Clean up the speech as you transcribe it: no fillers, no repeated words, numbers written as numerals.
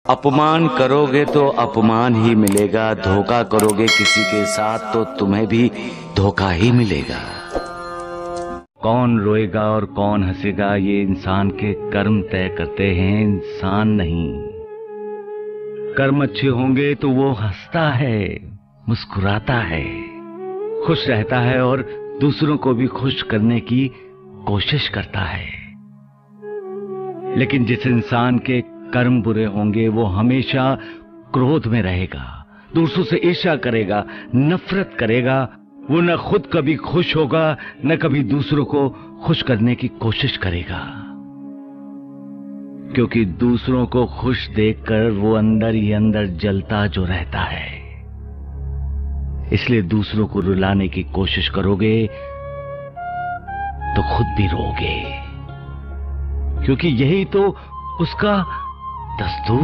अपमान करोगे तो अपमान ही मिलेगा, धोखा करोगे किसी के साथ तो तुम्हें भी धोखा ही मिलेगा। कौन रोएगा और कौन हंसेगा ये इंसान के कर्म तय करते हैं, इंसान नहीं। कर्म अच्छे होंगे तो वो हंसता है, मुस्कुराता है, खुश रहता है और दूसरों को भी खुश करने की कोशिश करता है। लेकिन जिस इंसान के कर्म बुरे होंगे वो हमेशा क्रोध में रहेगा, दूसरों से ईर्ष्या करेगा, नफरत करेगा। वो न खुद कभी खुश होगा न कभी दूसरों को खुश करने की कोशिश करेगा, क्योंकि दूसरों को खुश देखकर वो अंदर ही अंदर जलता जो रहता है। इसलिए दूसरों को रुलाने की कोशिश करोगे तो खुद भी रोगे, क्योंकि यही तो उसका दस्तूर